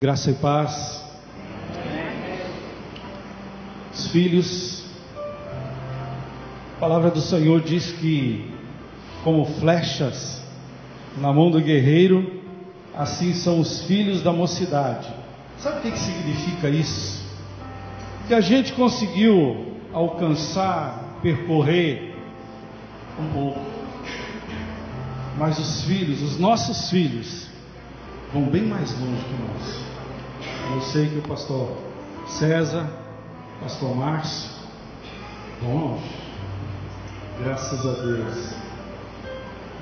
Graça e paz. Os filhos, a palavra do Senhor diz que, como flechas na mão do guerreiro, assim são os filhos da mocidade. Sabe o que significa isso? Que a gente conseguiu alcançar, percorrer um pouco, mas os filhos, os nossos filhos, vão bem mais longe que nós. Eu sei que o pastor César, o pastor Márcio, vão longe. Graças a Deus.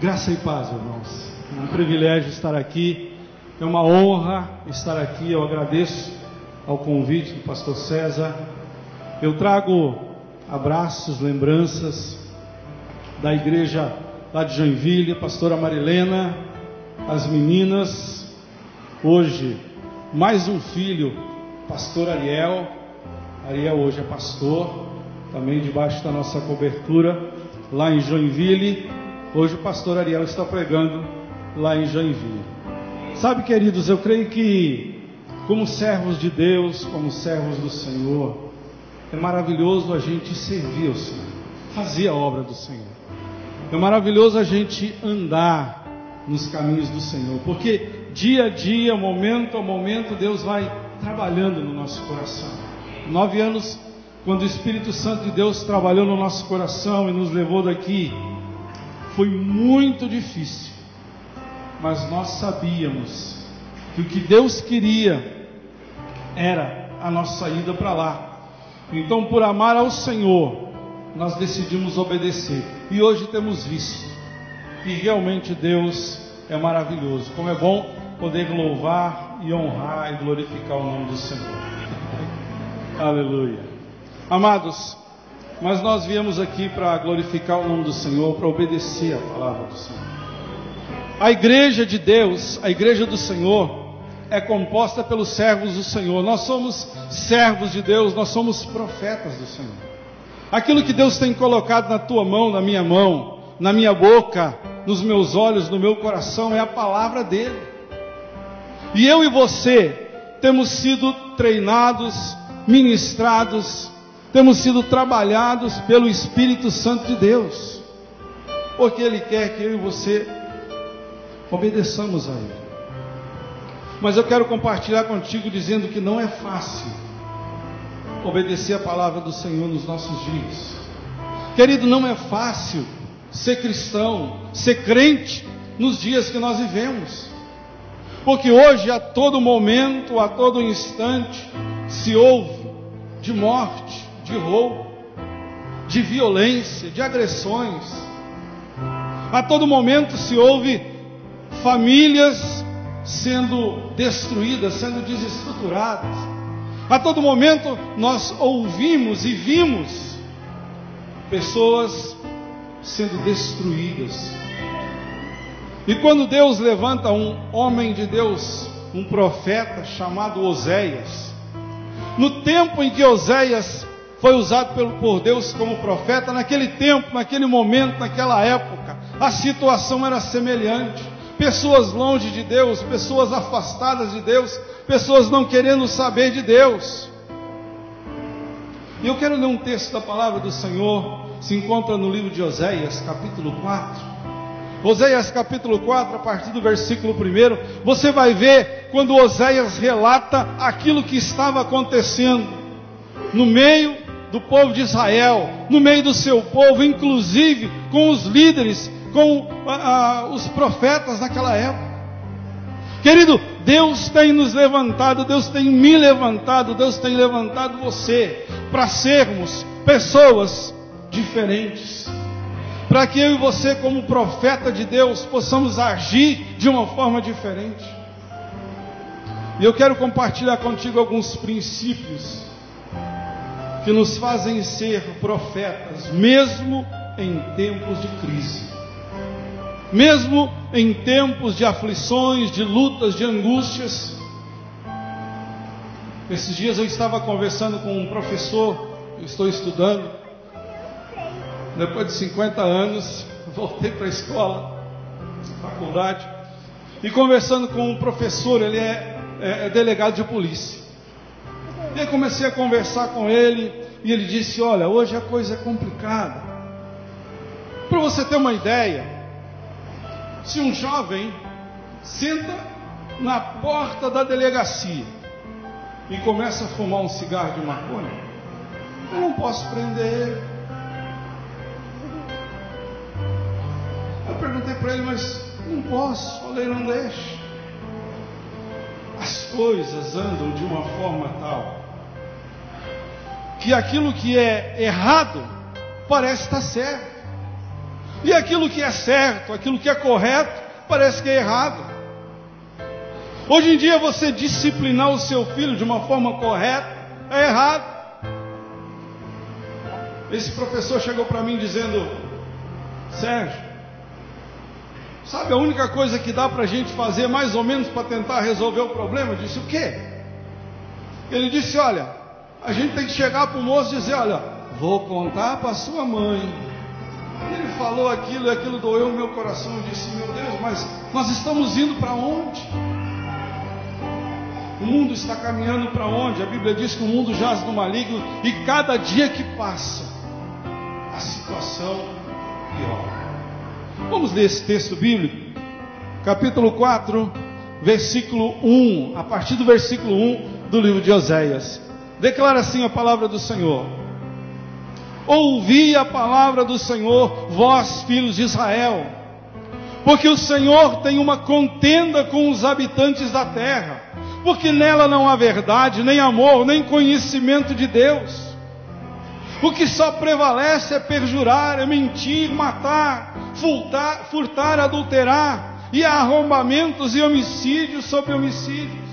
Graça e paz, irmãos. É um privilégio estar aqui. É uma honra estar aqui. Eu agradeço ao convite do pastor César. Eu trago abraços, lembranças da igreja lá de Joinville, a pastora Marilena, as meninas. Hoje, mais um filho, pastor Ariel. Ariel hoje é pastor, também debaixo da nossa cobertura, lá em Joinville. Hoje o pastor Ariel está pregando lá em Joinville. Sabe, queridos, eu creio que, como servos de Deus, como servos do Senhor, é maravilhoso a gente servir ao Senhor, fazer a obra do Senhor. É maravilhoso a gente andar nos caminhos do Senhor, porque dia a dia, momento a momento, Deus vai trabalhando no nosso coração. 9 anos, quando o Espírito Santo de Deus trabalhou no nosso coração e nos levou daqui, foi muito difícil, mas nós sabíamos que o que Deus queria era a nossa ida para lá. Então, por amar ao Senhor, nós decidimos obedecer, e hoje temos visto que realmente Deus é maravilhoso. Como é bom poder louvar e honrar e glorificar o nome do Senhor. Aleluia. Amados, mas nós viemos aqui para glorificar o nome do Senhor, para obedecer a palavra do Senhor. A igreja de Deus, a igreja do Senhor, é composta pelos servos do Senhor. Nós somos servos de Deus, nós somos profetas do Senhor. Aquilo que Deus tem colocado na tua mão, na minha boca, nos meus olhos, no meu coração, é a palavra dele. E eu e você temos sido treinados, ministrados, temos sido trabalhados pelo Espírito Santo de Deus, porque Ele quer que eu e você obedeçamos a Ele. Mas eu quero compartilhar contigo dizendo que não é fácil obedecer a palavra do Senhor nos nossos dias. Querido, não é fácil ser cristão, ser crente nos dias que nós vivemos, porque hoje a todo momento, a todo instante se ouve de morte, de roubo, de violência, de agressões. A todo momento se ouve famílias sendo destruídas, sendo desestruturadas. A todo momento nós ouvimos e vimos pessoas sendo destruídas. E quando Deus levanta um homem de Deus, um profeta chamado Oséias, no tempo em que Oséias foi usado por Deus como profeta, naquele tempo, naquele momento, naquela época, a situação era semelhante. Pessoas longe de Deus, pessoas afastadas de Deus, pessoas não querendo saber de Deus. E eu quero ler um texto da palavra do Senhor, se encontra no livro de Oséias, capítulo 4. Oséias capítulo 4, a partir do versículo 1, você vai ver quando Oséias relata aquilo que estava acontecendo no meio do povo de Israel, no meio do seu povo, inclusive com os líderes, com os profetas naquela época. Querido, Deus tem nos levantado, Deus tem me levantado, Deus tem levantado você para sermos pessoas diferentes, para que eu e você, como profeta de Deus, possamos agir de uma forma diferente. E eu quero compartilhar contigo alguns princípios que nos fazem ser profetas, mesmo em tempos de crise, mesmo em tempos de aflições, de lutas, de angústias. Esses dias eu estava conversando com um professor, eu estou estudando. Depois de 50 anos, voltei para a escola, faculdade, e conversando com um professor, ele é delegado de polícia. E aí comecei a conversar com ele, e ele disse: olha, hoje a coisa é complicada. Para você ter uma ideia, se um jovem senta na porta da delegacia e começa a fumar um cigarro de maconha, eu não posso prender ele. Eu perguntei para ele: mas não posso, a lei não deixa. As coisas andam de uma forma tal que aquilo que é errado parece estar certo, e aquilo que é certo, aquilo que é correto, parece que é errado. Hoje em dia, você disciplinar o seu filho de uma forma correta é errado. Esse professor chegou para mim dizendo: Sérgio, sabe a única coisa que dá para a gente fazer mais ou menos para tentar resolver o problema? Eu disse: o quê? Ele disse: olha, a gente tem que chegar para o moço e dizer: olha, vou contar para sua mãe. Ele falou aquilo e aquilo doeu no meu coração. Eu disse: meu Deus, mas nós estamos indo para onde? O mundo está caminhando para onde? A Bíblia diz que o mundo jaz no maligno, e cada dia que passa a situação piora. Vamos ler esse texto bíblico, capítulo 4, versículo 1, a partir do versículo 1 do livro de Oséias. Declara assim a palavra do Senhor: ouvi a palavra do Senhor, vós filhos de Israel, porque o Senhor tem uma contenda com os habitantes da terra, porque nela não há verdade, nem amor, nem conhecimento de Deus. O que só prevalece é perjurar, é mentir, matar, furtar, adulterar, e há arrombamentos e homicídios sobre homicídios.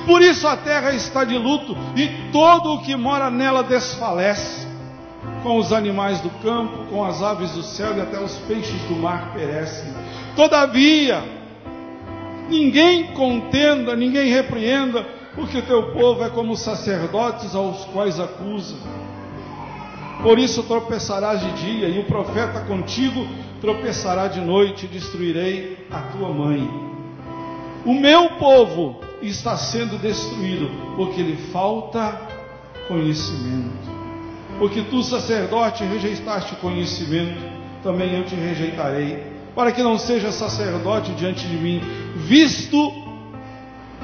Por isso a terra está de luto, e todo o que mora nela desfalece. Com os animais do campo, com as aves do céu, e até os peixes do mar perecem. Todavia, ninguém contenda, ninguém repreenda, porque o teu povo é como os sacerdotes aos quais acusa. Por isso tropeçarás de dia, e o profeta contigo tropeçará de noite, e destruirei a tua mãe. O meu povo está sendo destruído, porque lhe falta conhecimento. Porque tu, sacerdote, rejeitaste conhecimento, também eu te rejeitarei, para que não seja sacerdote diante de mim, visto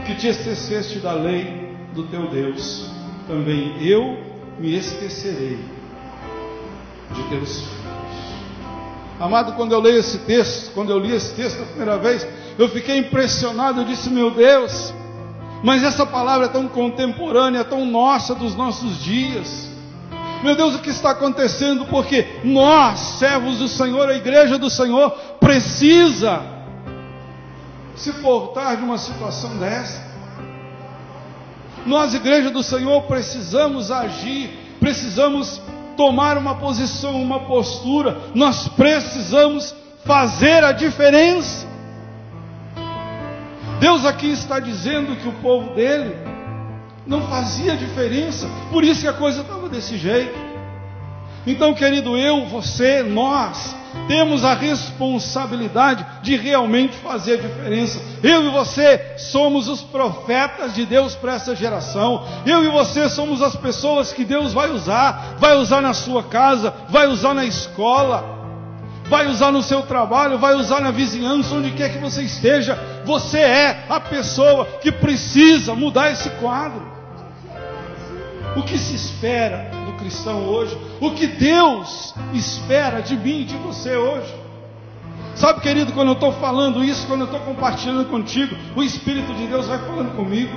que te esqueceste da lei do teu Deus, também eu me esquecerei de teus filhos. Amado, quando eu li esse texto a primeira vez, eu fiquei impressionado. Eu disse: meu Deus, mas essa palavra é tão contemporânea, tão nossa, dos nossos dias. Meu Deus, o que está acontecendo? Porque nós, servos do Senhor, a igreja do Senhor, precisa se portar de uma situação dessa. Nós, igreja do Senhor, precisamos agir, precisamos tomar uma posição, uma postura. Nós precisamos fazer a diferença. Deus aqui está dizendo que o povo dele não fazia diferença, por isso que a coisa estava desse jeito. Então, querido, eu, você, nós temos a responsabilidade de realmente fazer a diferença. Eu e você somos os profetas de Deus para essa geração. Eu e você somos as pessoas que Deus vai usar na sua casa, vai usar na escola, vai usar no seu trabalho, vai usar na vizinhança, onde quer que você esteja. Você é a pessoa que precisa mudar esse quadro. O que se espera do cristão hoje? O que Deus espera de mim e de você hoje? Sabe, querido, quando eu estou falando isso, quando eu estou compartilhando contigo, o Espírito de Deus vai falando comigo.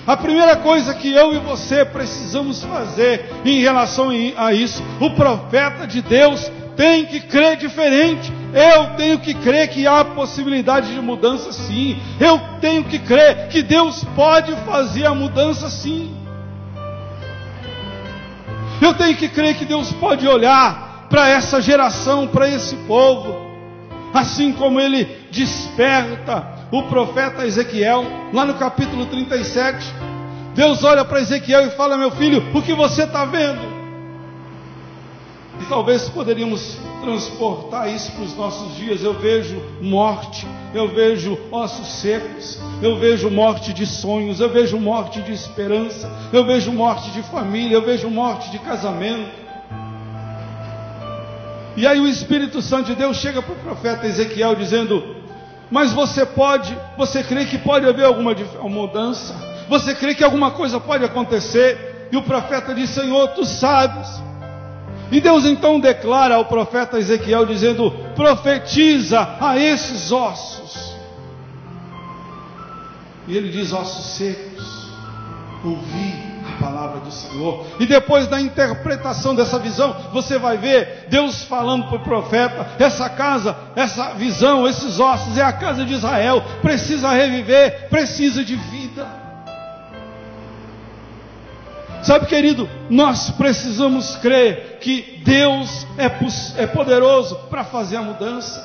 A primeira coisa que eu e você precisamos fazer em relação a isso, o profeta de Deus tem que crer diferente. Eu tenho que crer que há possibilidade de mudança, sim. Eu tenho que crer que Deus pode fazer a mudança, sim. Eu tenho que crer que Deus pode olhar para essa geração, para esse povo, assim como Ele desperta o profeta Ezequiel, lá no capítulo 37. Deus olha para Ezequiel e fala: meu filho, o que você está vendo? E talvez poderíamos transportar isso para os nossos dias. Eu vejo morte, eu vejo ossos secos, eu vejo morte de sonhos, eu vejo morte de esperança, eu vejo morte de família, eu vejo morte de casamento. E aí o Espírito Santo de Deus chega para o profeta Ezequiel dizendo: mas você crê que pode haver alguma mudança? Você crê que alguma coisa pode acontecer? E o profeta diz: Senhor, tu sabes. E Deus então declara ao profeta Ezequiel dizendo: profetiza a esses ossos. E ele diz: ossos secos, ouvi a palavra do Senhor. E depois da interpretação dessa visão, você vai ver Deus falando para o profeta: essa casa, essa visão, esses ossos é a casa de Israel, precisa reviver, precisa de vida. Sabe, querido, nós precisamos crer que Deus é poderoso para fazer a mudança.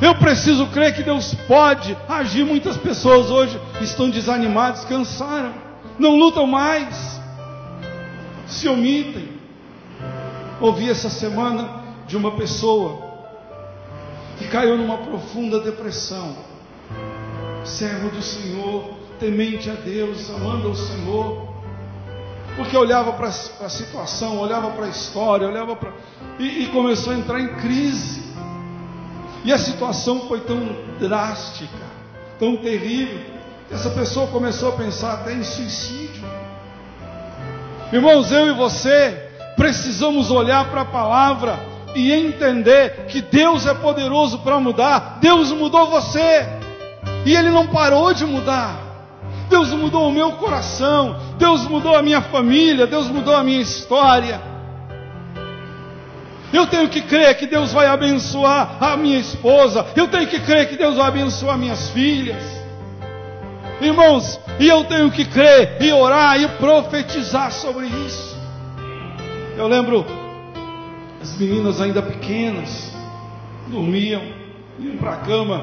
Eu preciso crer que Deus pode agir. Muitas pessoas hoje estão desanimadas, cansaram, não lutam mais, se omitem. Ouvi essa semana de uma pessoa que caiu numa profunda depressão, servo do Senhor, temente a Deus, amando ao Senhor, porque olhava para a situação, olhava para a história, e começou a entrar em crise. E a situação foi tão drástica, tão terrível, que essa pessoa começou a pensar até em suicídio. Irmãos, eu e você precisamos olhar para a palavra e entender que Deus é poderoso para mudar. Deus mudou você, e Ele não parou de mudar. Deus mudou o meu coração, Deus mudou a minha família, Deus mudou a minha história. Eu tenho que crer que Deus vai abençoar a minha esposa, eu tenho que crer que Deus vai abençoar minhas filhas. Irmãos, e eu tenho que crer e orar e profetizar sobre isso. Eu lembro, as meninas ainda pequenas, dormiam, iam para a cama.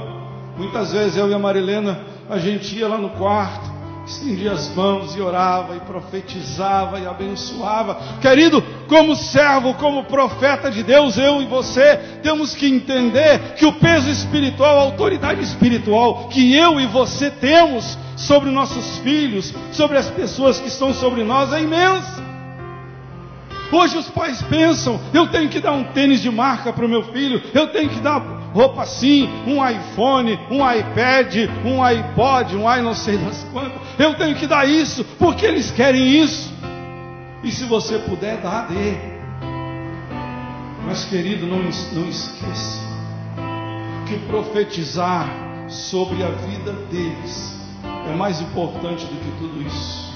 Muitas vezes eu e a Marilena, a gente ia lá no quarto, estendia as mãos e orava, e profetizava e abençoava. Querido, como servo, como profeta de Deus, eu e você temos que entender que o peso espiritual, a autoridade espiritual que eu e você temos sobre nossos filhos, sobre as pessoas que estão sobre nós, é imensa. Hoje os pais pensam: eu tenho que dar um tênis de marca para o meu filho, eu tenho que dar roupa assim, um iPhone, um iPad, um iPod, não sei das quantas. Eu tenho que dar isso, porque eles querem isso. E se você puder dar, dê. Mas, querido, não esqueça que profetizar sobre a vida deles é mais importante do que tudo isso.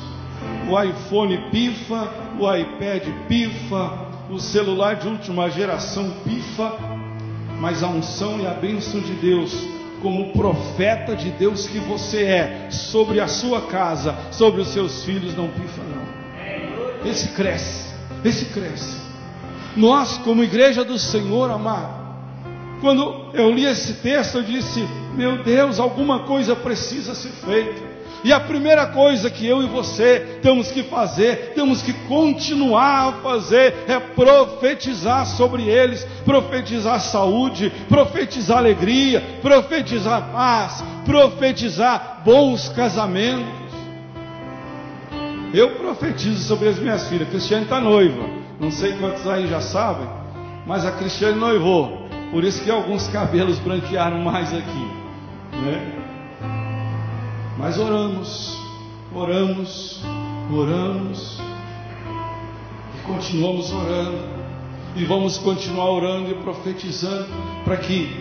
O iPhone pifa, o iPad pifa, o celular de última geração pifa, mas a unção e a bênção de Deus, como profeta de Deus que você é, sobre a sua casa, sobre os seus filhos, não pifa não. Esse cresce. Nós, como igreja do Senhor, amado, quando eu li esse texto, eu disse: meu Deus, alguma coisa precisa ser feita. E a primeira coisa que eu e você temos que fazer, temos que continuar a fazer, é profetizar sobre eles, profetizar saúde, profetizar alegria, profetizar paz, profetizar bons casamentos. Eu profetizo sobre as minhas filhas. A Cristiane está noiva, não sei quantos aí já sabem, mas a Cristiane noivou, por isso que alguns cabelos branquearam mais aqui, né? Mas oramos, e continuamos orando, e vamos continuar orando e profetizando, para que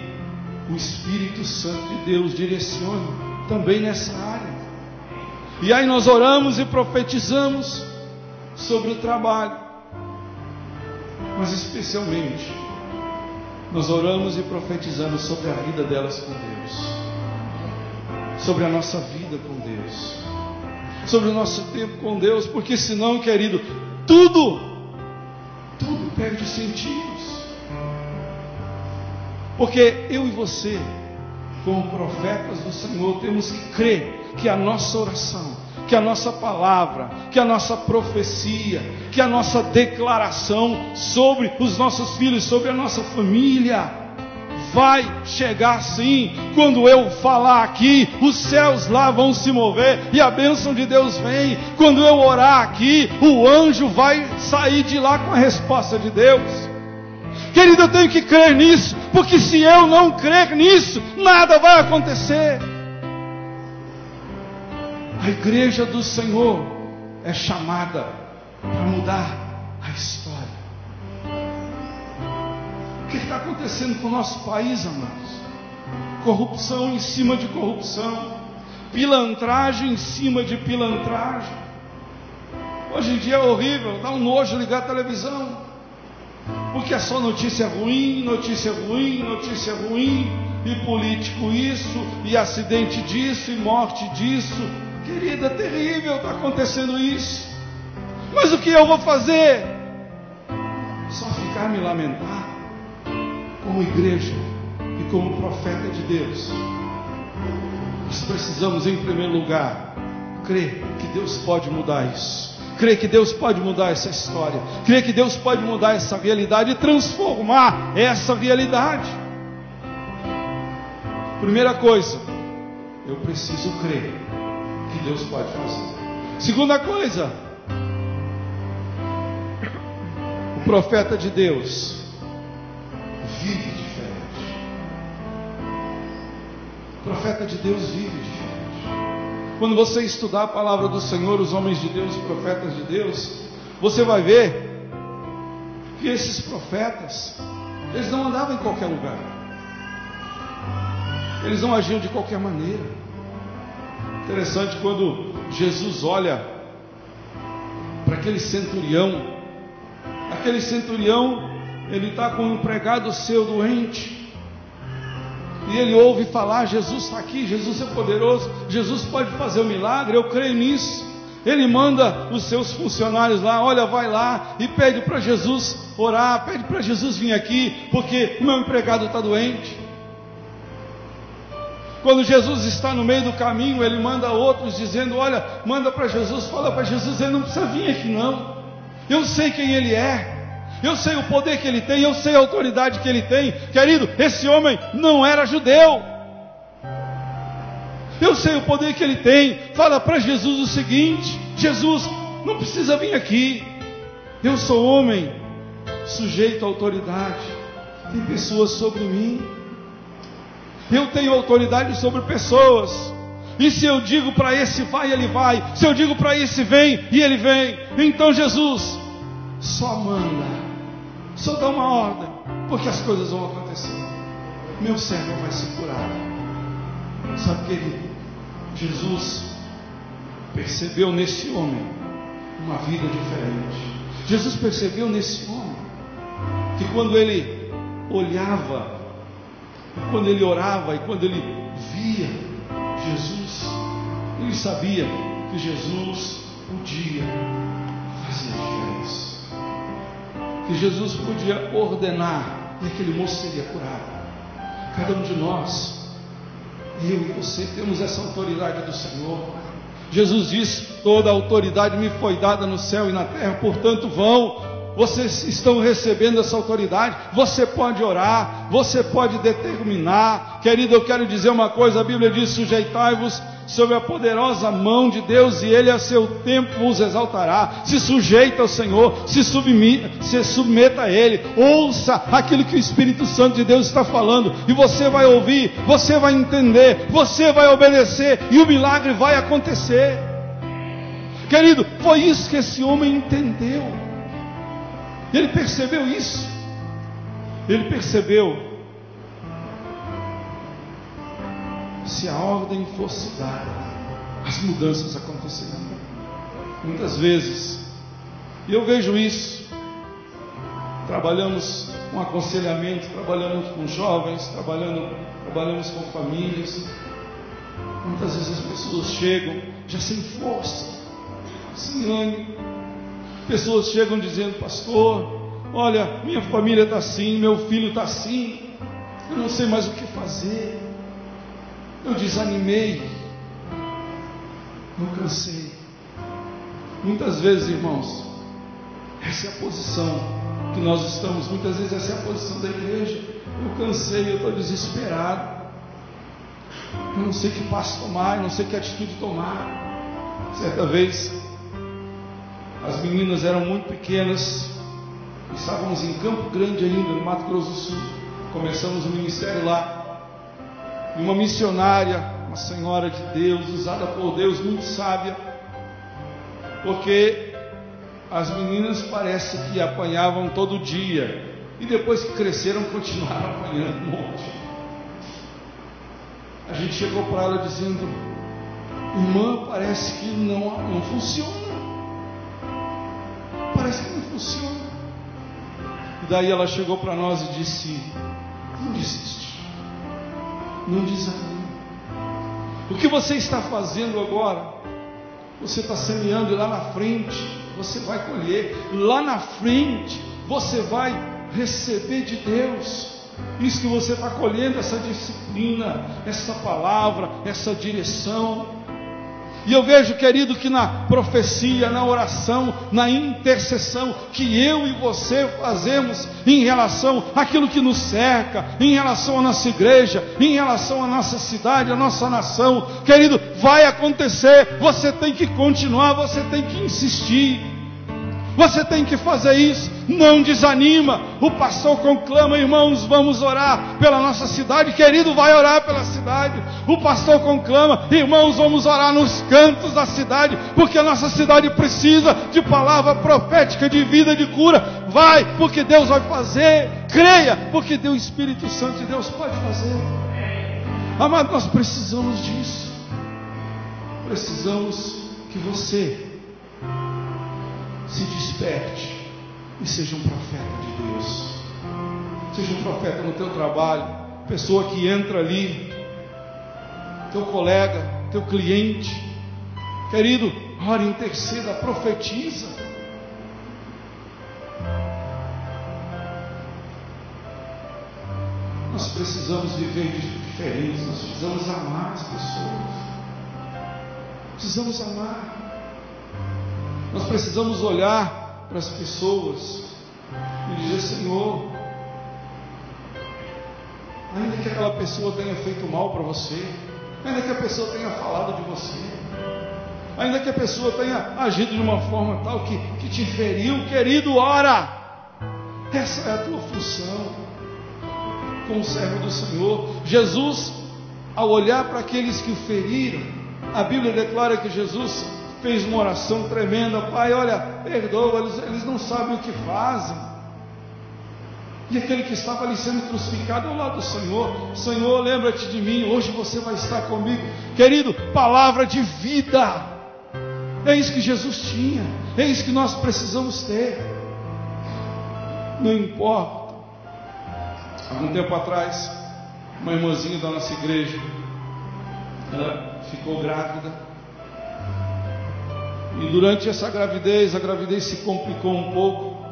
o Espírito Santo de Deus direcione também nessa área. E aí nós oramos e profetizamos sobre o trabalho, mas especialmente nós oramos e profetizamos sobre a vida delas com Deus, sobre a nossa vida com Deus, sobre o nosso tempo com Deus, porque senão, querido, tudo perde sentidos. Porque eu e você, como profetas do Senhor, temos que crer que a nossa oração que a nossa palavra, que a nossa profecia, que a nossa declaração sobre os nossos filhos, sobre a nossa família, vai chegar sim. Quando eu falar aqui, os céus lá vão se mover e a bênção de Deus vem. Quando eu orar aqui, o anjo vai sair de lá com a resposta de Deus. Querido, eu tenho que crer nisso, porque se eu não crer nisso, nada vai acontecer. A igreja do Senhor é chamada para mudar a história. O que está acontecendo com o nosso país, amados? Corrupção em cima de corrupção, pilantragem em cima de pilantragem. Hoje em dia é horrível, dá um nojo ligar a televisão, porque é só notícia ruim, notícia ruim, notícia ruim, e político isso, e acidente disso, e morte disso. Querida, é terrível, está acontecendo isso. Mas o que eu vou fazer? Só ficar me lamentar? Como igreja e como profeta de Deus, nós precisamos, em primeiro lugar, crer que Deus pode mudar isso, crer que Deus pode mudar essa história, crer que Deus pode mudar essa realidade e transformar essa realidade. Primeira coisa, eu preciso crer que Deus pode fazer. Segunda coisa, o profeta de Deus vive diferente. O profeta de Deus vive diferente. Quando você estudar a palavra do Senhor, os homens de Deus, os profetas de Deus, você vai ver que esses profetas, eles não andavam em qualquer lugar, eles não agiam de qualquer maneira. Interessante, quando Jesus olha para aquele centurião, ele está com um empregado seu doente, e ele ouve falar: Jesus está aqui, Jesus é poderoso, Jesus pode fazer um milagre, eu creio nisso. Ele manda os seus funcionários lá: olha, vai lá e pede para Jesus orar, pede para Jesus vir aqui, porque o meu empregado está doente. Quando Jesus está no meio do caminho, ele manda outros dizendo: olha, manda para Jesus, fala para Jesus, ele não precisa vir aqui não, eu sei quem ele é, eu sei o poder que ele tem, eu sei a autoridade que ele tem. Querido, esse homem não era judeu, eu sei o poder que ele tem. Fala para Jesus o seguinte: Jesus, não precisa vir aqui, eu sou homem sujeito à autoridade, tem pessoas sobre mim, eu tenho autoridade sobre pessoas, e se eu digo para esse vai, ele vai, se eu digo para esse vem, e ele vem. Então Jesus só manda, só dá uma ordem, porque as coisas vão acontecer, meu servo vai se curar. Sabe, querido, Jesus percebeu nesse homem uma vida diferente. Jesus percebeu nesse homem que quando ele olhava, quando ele orava e quando ele via Jesus, ele sabia que Jesus podia fazer a diferença, que Jesus podia ordenar e aquele moço seria curado. Cada um de nós, eu e você, temos essa autoridade do Senhor. Jesus disse: toda a autoridade me foi dada no céu e na terra, portanto vão. Vocês estão recebendo essa autoridade. Você pode orar, você pode determinar. Querido, eu quero dizer uma coisa: a Bíblia diz: sujeitai-vos sob a poderosa mão de Deus, e Ele a seu tempo vos exaltará. Se sujeita ao Senhor, se submeta a Ele, ouça aquilo que o Espírito Santo de Deus está falando, e você vai ouvir, você vai entender, você vai obedecer, e o milagre vai acontecer. Querido, foi isso que esse homem entendeu. Ele percebeu isso. Ele percebeu: se a ordem fosse dada, as mudanças aconteceriam. Muitas vezes, e eu vejo isso, trabalhamos com aconselhamento, trabalhamos com jovens, trabalhamos com famílias. Muitas vezes as pessoas chegam já sem força, sem ânimo. Pessoas chegam dizendo: pastor, olha, minha família está assim, meu filho está assim, eu não sei mais o que fazer, eu desanimei, eu cansei. Muitas vezes, irmãos, essa é a posição que nós estamos. Muitas vezes essa é a posição da igreja. Eu cansei, eu estou desesperado. Eu não sei que passo tomar, eu não sei que atitude tomar. Certa vez, as meninas eram muito pequenas. Estávamos em Campo Grande ainda, no Mato Grosso do Sul. Começamos o ministério lá. E uma missionária, uma senhora de Deus, usada por Deus, muito sábia, porque as meninas parece que apanhavam todo dia, e depois que cresceram continuaram apanhando um monte. A gente chegou para ela dizendo: irmã, parece que não funciona, parece que não funciona. E daí ela chegou para nós e disse: não desiste, não desanime. O que você está fazendo agora, você está semeando, e lá na frente você vai colher, lá na frente você vai receber de Deus isso que você está colhendo, essa disciplina, essa palavra, essa direção. E eu vejo, querido, que na profecia, na oração, na intercessão que eu e você fazemos em relação àquilo que nos cerca, em relação à nossa igreja, em relação à nossa cidade, à nossa nação, querido, vai acontecer. Você tem que continuar, você tem que insistir, você tem que fazer isso. Não desanima. O pastor conclama: irmãos, vamos orar pela nossa cidade. Querido, vai orar pela cidade. O pastor conclama: irmãos, vamos orar nos cantos da cidade, porque a nossa cidade precisa de palavra profética, de vida, de cura. Vai, porque Deus vai fazer. Creia, porque Deus, Espírito Santo de Deus, pode fazer. Amado, nós precisamos disso. Precisamos que você se desperte e seja um profeta de Deus. Seja um profeta no teu trabalho. Pessoa que entra ali, teu colega, teu cliente, querido, ora, interceda, profetiza. Nós precisamos viver diferentes. Nós precisamos amar as pessoas. Precisamos amar. Nós precisamos olhar para as pessoas e dizer: Senhor, ainda que aquela pessoa tenha feito mal para você, ainda que a pessoa tenha falado de você, ainda que a pessoa tenha agido de uma forma tal que te feriu, querido, ora. Essa é a tua função como servo do Senhor. Jesus, ao olhar para aqueles que o feriram, a Bíblia declara que Jesus fez uma oração tremenda: Pai, olha, perdoa, eles não sabem o que fazem. E aquele que estava ali sendo crucificado ao lado do Senhor: Senhor, lembra-te de mim, hoje você vai estar comigo. Querido, palavra de vida. É isso que Jesus tinha, é isso que nós precisamos ter. Não importa. Algum tempo atrás, uma irmãzinha da nossa igreja, ela ficou grávida. E durante essa gravidez, a gravidez se complicou um pouco.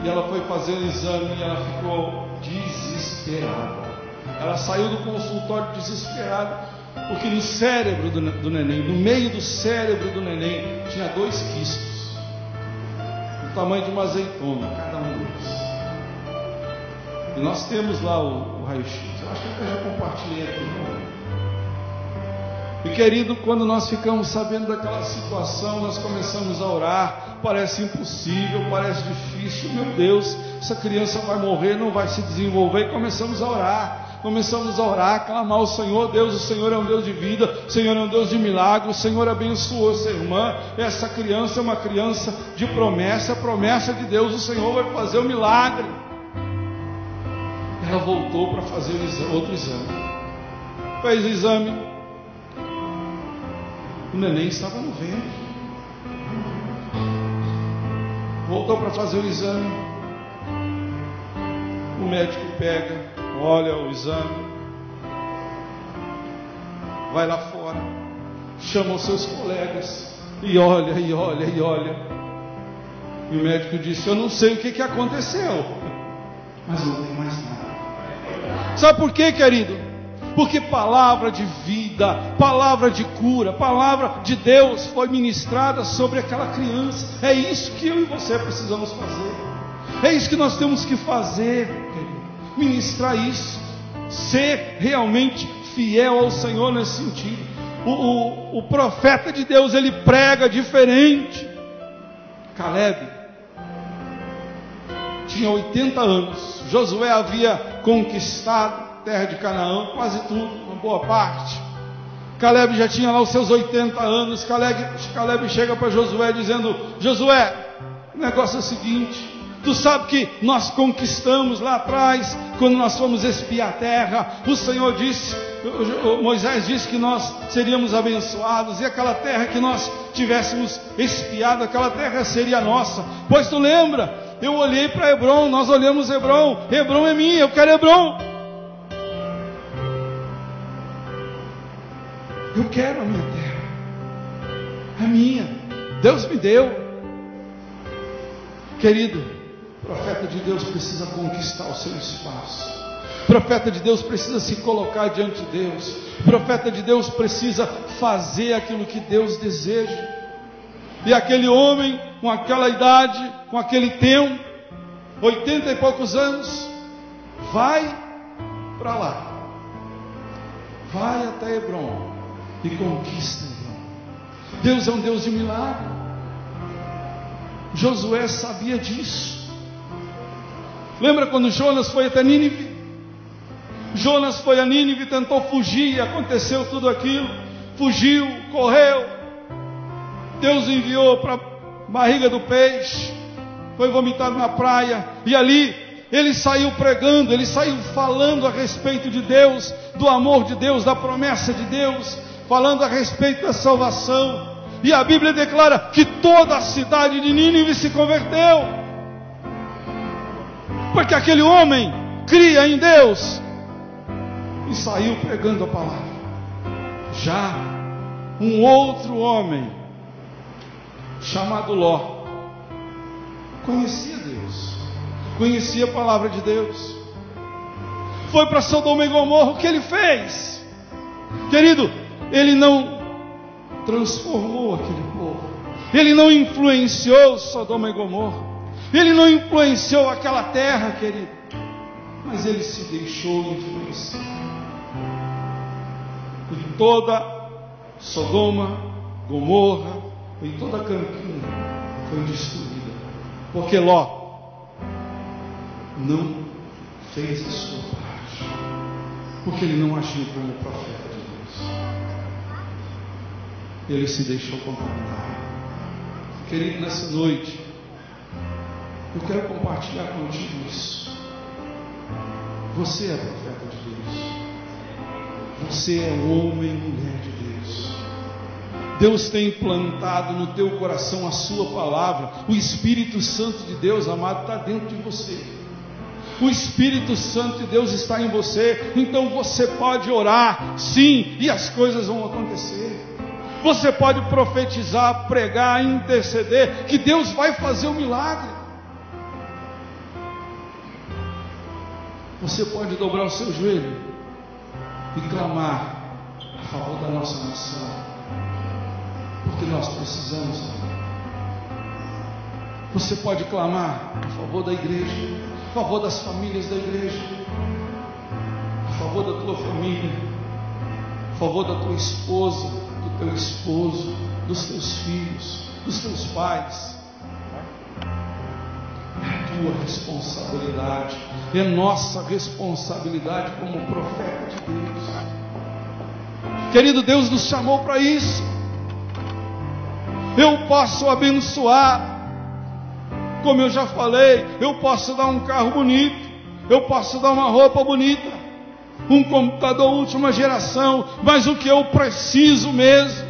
E ela foi fazer o exame e ela ficou desesperada. Ela saiu do consultório desesperada, porque no cérebro do neném, no meio do cérebro do neném, tinha 2 quistos, do tamanho de uma azeitona, cada um deles. E nós temos lá o raio-x. Eu acho que eu já compartilhei aqui, não? E querido, quando nós ficamos sabendo daquela situação, nós começamos a orar. Parece impossível, parece difícil. Meu Deus, essa criança vai morrer, não vai se desenvolver. E começamos a orar, clamar ao Senhor. Deus, o Senhor é um Deus de vida, o Senhor é um Deus de milagre. O Senhor abençoou essa irmã. Essa criança é uma criança de promessa, a promessa de Deus. O Senhor vai fazer o milagre. Ela voltou para fazer outro exame. Fez o exame. O neném estava no ventre. Voltou para fazer o exame. O médico pega, olha o exame, vai lá fora, chama os seus colegas e olha. E o médico disse: eu não sei o que aconteceu, mas não tem mais nada. Sabe por quê, querido? porque palavra de vida, palavra de cura, palavra de Deus foi ministrada sobre aquela criança. É isso que eu e você precisamos fazer. É isso que nós temos que fazer, querido. Ministrar isso, ser realmente fiel ao Senhor nesse sentido. O profeta de Deus, ele prega diferente. Caleb tinha 80 anos. Josué havia conquistado a terra de Canaã, quase tudo, uma boa parte. Caleb já tinha lá os seus 80 anos. Caleb chega para Josué dizendo: Josué, o negócio é o seguinte, tu sabe que nós conquistamos lá atrás, quando nós fomos espiar a terra, o Senhor disse, Moisés disse que nós seríamos abençoados, e aquela terra que nós tivéssemos espiado, aquela terra seria nossa. Pois tu lembra, eu olhei para Hebrom, nós olhamos Hebrom, Hebrom é minha, eu quero Hebrom. Eu quero a minha terra, é minha, Deus me deu. Querido, o profeta de Deus precisa conquistar o seu espaço. O profeta de Deus precisa se colocar diante de Deus. O profeta de Deus precisa fazer aquilo que Deus deseja. E aquele homem, com aquela idade, com aquele tempo, 80 e poucos anos, vai para lá, vai até Hebrom e conquista Hebrom. Deus é um Deus de milagre. Josué sabia disso. Lembra quando Jonas foi até Nínive? Jonas foi a Nínive, tentou fugir, e aconteceu tudo aquilo. Fugiu, correu. Deus enviou para a barriga do peixe, foi vomitado na praia, e ali ele saiu pregando, ele saiu falando a respeito de Deus, do amor de Deus, da promessa de Deus, falando a respeito da salvação. E a Bíblia declara que toda a cidade de Nínive se converteu, porque aquele homem cria em Deus e saiu pregando a palavra. Já um outro homem chamado Ló conhecia Deus, conhecia a palavra de Deus, foi para Sodoma e Gomorra. O que ele fez? Querido, ele não transformou aquele povo, ele não influenciou Sodoma e Gomorra, ele não influenciou aquela terra, querido, mas ele se deixou influenciar. E toda Sodoma, Gomorra e toda a Campina foi destruída, porque Ló não fez a sua parte, porque ele não agiu como profeta de Deus, ele se deixou contaminar. Querido, nessa noite eu quero compartilhar contigo isso. Você é profeta de Deus, você é homem e mulher de Deus. Deus tem implantado no teu coração a sua palavra. O Espírito Santo de Deus, amado, está dentro de você. O Espírito Santo de Deus está em você. Então você pode orar, sim, e as coisas vão acontecer. Você pode profetizar, pregar, interceder, que Deus vai fazer um milagre. Você pode dobrar o seu joelho e clamar a favor da nossa nação, porque nós precisamos. Você pode clamar a favor da igreja, a favor das famílias da igreja, a favor da tua família, a favor da tua esposa, do teu esposo, dos teus filhos, dos teus pais. É tua responsabilidade, é nossa responsabilidade como profeta de Deus. Querido, Deus nos chamou para isso. Eu posso abençoar, como eu já falei, eu posso dar um carro bonito, eu posso dar uma roupa bonita, um computador última geração, mas o que eu preciso mesmo,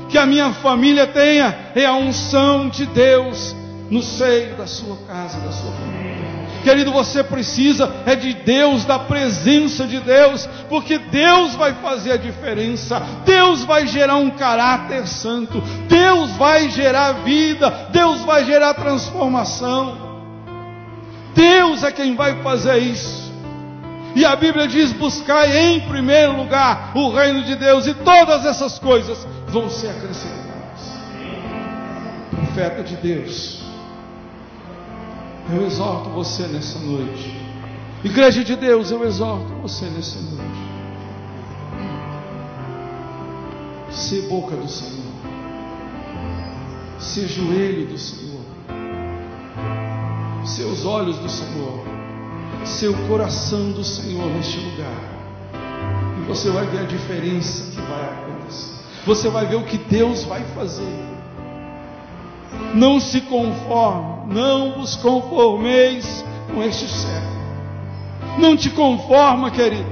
que a minha família tenha, é a unção de Deus no seio da sua casa, da sua família. Querido, você precisa é de Deus, da presença de Deus, porque Deus vai fazer a diferença. Deus vai gerar um caráter santo, Deus vai gerar vida, Deus vai gerar transformação. Deus é quem vai fazer isso. E a Bíblia diz: buscai em primeiro lugar o reino de Deus, e todas essas coisas vão ser acrescentadas. Profeta de Deus, eu exorto você nessa noite. Igreja de Deus, eu exorto você nessa noite. Ser boca do Senhor, ser joelho do Senhor, ser os olhos do Senhor, ser o coração do Senhor neste lugar. E você vai ver a diferença que vai acontecer. Você vai ver o que Deus vai fazer. Não se conforme, não vos conformeis com este século. Não te conforma, querido,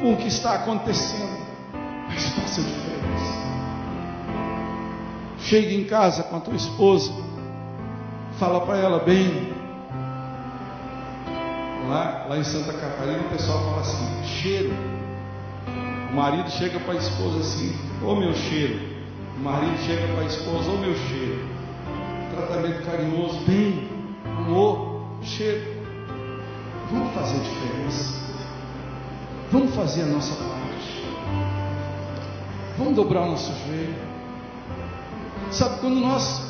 com o que está acontecendo, mas faça a diferença. Chegue em casa com a tua esposa, fala para ela bem. Lá em Santa Catarina o pessoal fala assim: cheiro. O marido chega para a esposa assim: ô meu cheiro. O marido chega para a esposa: ô meu cheiro. Tratamento carinhoso, bem, amor, cheiro. Vamos fazer a diferença. Vamos fazer a nossa parte. Vamos dobrar o nosso joelho. Sabe, quando nós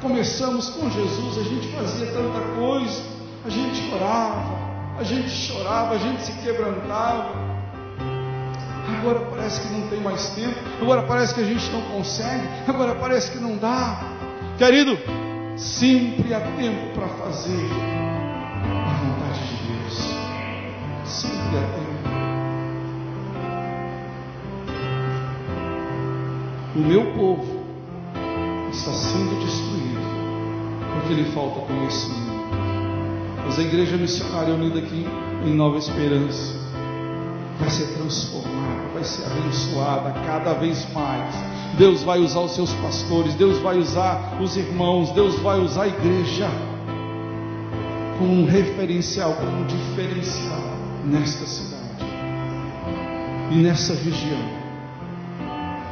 começamos com Jesus, a gente fazia tanta coisa. A gente orava, a gente chorava, a gente se quebrantava. Agora parece que não tem mais tempo. Agora parece que a gente não consegue. Agora parece que não dá. Querido, sempre há tempo para fazer a vontade de Deus. Sempre há tempo. O meu povo está sendo destruído porque lhe falta conhecimento. Mas a Igreja Missionária Unida aqui em Nova Esperança vai ser transformada, vai ser abençoada cada vez mais. Deus vai usar os seus pastores, Deus vai usar os irmãos, Deus vai usar a igreja como um referencial, como um diferencial nesta cidade e nessa região.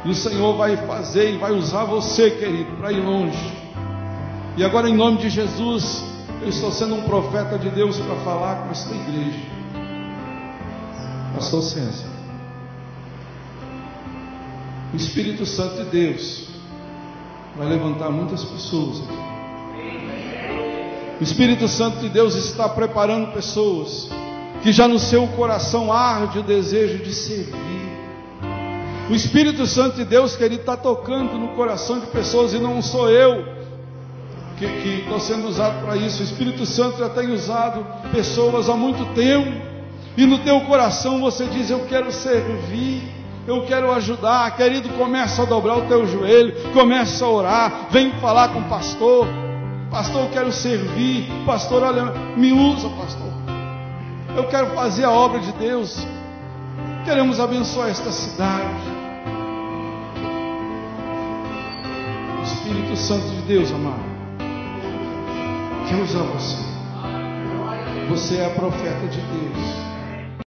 E o Senhor vai fazer e vai usar você, querido, para ir longe. E agora, em nome de Jesus, eu estou sendo um profeta de Deus para falar com esta igreja. Pastor César, o Espírito Santo de Deus vai levantar muitas pessoas aqui. O Espírito Santo de Deus está preparando pessoas que já no seu coração arde o desejo de servir. O Espírito Santo de Deus, querido, está tocando no coração de pessoas, e não sou eu que estou sendo usado para isso. O Espírito Santo já tem usado pessoas há muito tempo, e no teu coração você diz: eu quero servir, eu quero ajudar. Querido, começa a dobrar o teu joelho, começa a orar, vem falar com o pastor: pastor, eu quero servir. Pastor, olha, me usa, pastor, eu quero fazer a obra de Deus. Queremos abençoar esta cidade. O Espírito Santo de Deus, amado, quer usar você. Você é a profeta de Deus.